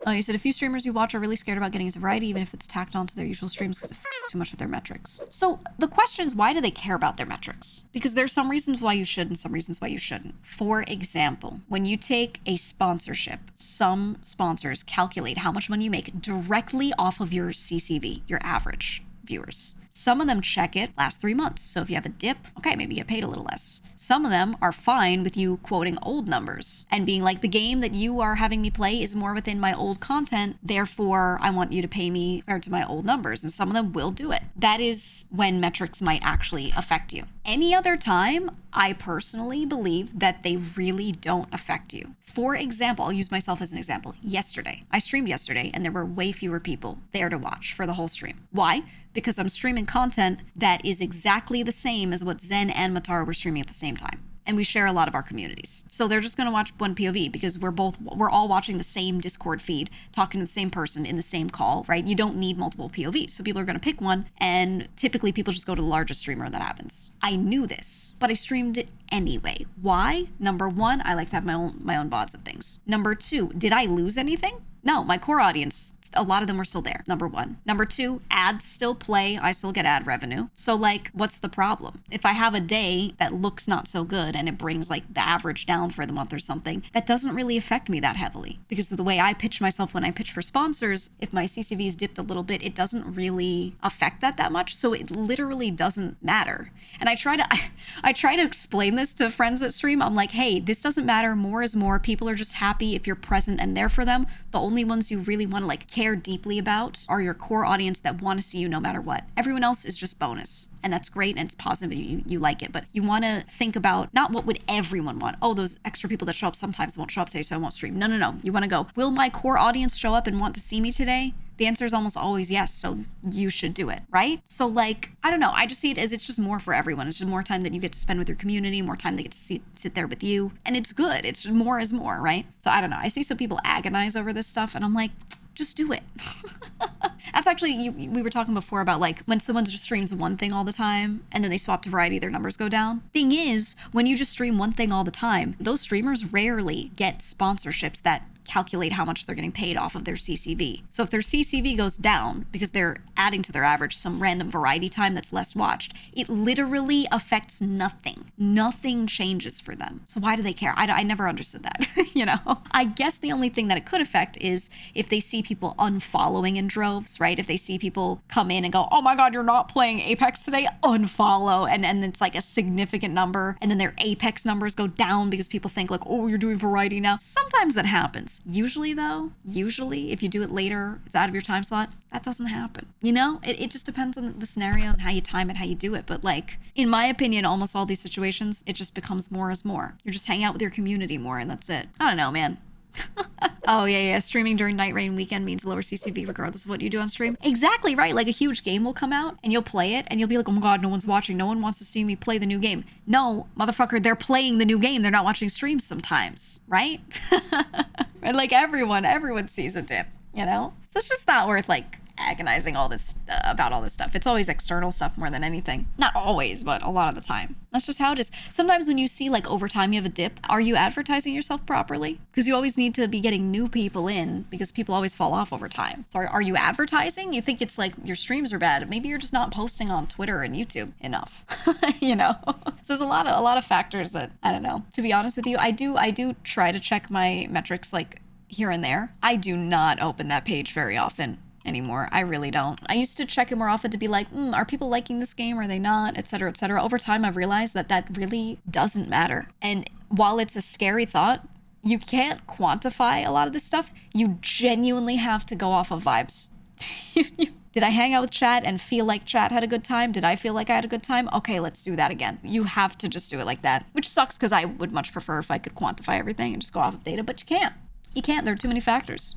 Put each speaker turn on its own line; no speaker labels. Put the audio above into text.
Oh, you said a few streamers you watch are really scared about getting into variety, even if it's tacked onto their usual streams because it too much with their metrics. So the question is, why do they care about their metrics? Because there's some reasons why you should and some reasons why you shouldn't. For example, when you take a sponsorship, some sponsors calculate how much money you make directly off of your CCV, your average viewers. Some of them check it last 3 months. So if you have a dip, okay, maybe you get paid a little less. Some of them are fine with you quoting old numbers and being like, the game that you are having me play is more within my old content. Therefore, I want you to pay me compared to my old numbers. And some of them will do it. That is when metrics might actually affect you. Any other time, I personally believe that they really don't affect you. For example, I'll use myself as an example. Yesterday, I streamed yesterday and there were way fewer people there to watch for the whole stream. Why? Because I'm streaming content that is exactly the same as what Zen and Matara were streaming at the same time. And we share a lot of our communities. So they're just gonna watch one POV because we're all watching the same Discord feed, talking to the same person in the same call, right? You don't need multiple POVs. So people are gonna pick one, and typically people just go to the largest streamer that happens. I knew this, but I streamed it anyway. Why? Number one, I like to have my own VODs of things. Number two, did I lose anything? No, my core audience, a lot of them were still there, number one. Number two, ads still play, I still get ad revenue. So like, what's the problem? If I have a day that looks not so good and it brings like the average down for the month or something, that doesn't really affect me that heavily. Because of the way I pitch myself when I pitch for sponsors, if my CCV's dipped a little bit, it doesn't really affect that much. So it literally doesn't matter. And I try to explain this to friends that stream. I'm like, hey, this doesn't matter. More is more. People are just happy if you're present and there for them. The only ones you really want to like care deeply about are your core audience that want to see you no matter what. Everyone else is just bonus. And that's great and it's positive and you like it. But you want to think about not what would everyone want. Oh, those extra people that show up sometimes won't show up today, so I won't stream. No. You want to go, will my core audience show up and want to see me today? The answer is almost always yes, so you should do it, right? So like, I don't know, I just see it as it's just more for everyone. It's just more time that you get to spend with your community, more time they get to sit there with you, and it's good. It's more is more, right? So I don't know, I see some people agonize over this stuff, and I'm like, just do it. That's actually, we were talking before about like when someone just streams one thing all the time and then they swap to variety, their numbers go down. Thing is, when you just stream one thing all the time, those streamers rarely get sponsorships that calculate how much they're getting paid off of their CCV. So if their CCV goes down because they're adding to their average some random variety time that's less watched, it literally affects nothing. Nothing changes for them. So why do they care? I never understood that, you know? I guess the only thing that it could affect is if they see people unfollowing in droves, right? If they see people come in and go, oh my God, you're not playing Apex today, unfollow. And it's like a significant number. And then their Apex numbers go down because people think like, oh, you're doing variety now. Sometimes that happens. Usually though, if you do it later, it's out of your time slot, that doesn't happen. You know, it just depends on the scenario and how you time it, how you do it. But like, in my opinion, almost all these situations, it just becomes more is more. You're just hanging out with your community more and that's it. I don't know, man. Oh yeah, streaming during night rain weekend means lower CCV regardless of what you do on stream. Exactly right. Like a huge game will come out and you'll play it and you'll be like, oh my God, no one's watching, no one wants to see me play the new game. No, motherfucker, they're playing the new game, they're not watching streams sometimes, right? And like everyone sees a dip, you know? So it's just not worth like agonizing all this about all this stuff. It's always external stuff more than anything. Not always, but a lot of the time. That's just how it is. Sometimes when you see like over time you have a dip, are you advertising yourself properly? Because you always need to be getting new people in because people always fall off over time. So are you advertising? You think it's like your streams are bad. Maybe you're just not posting on Twitter and YouTube enough, you know? So there's a lot of factors that, I don't know. To be honest with you, I do try to check my metrics like here and there. I do not open that page very often anymore. I really don't. I used to check it more often to be like, are people liking this game? Are they not? Etc. etc. Over time, I've realized that really doesn't matter. And while it's a scary thought, you can't quantify a lot of this stuff. You genuinely have to go off of vibes. Did I hang out with chat and feel like chat had a good time? Did I feel like I had a good time? Okay, let's do that again. You have to just do it like that, which sucks because I would much prefer if I could quantify everything and just go off of data, but you can't. You can't. There are too many factors.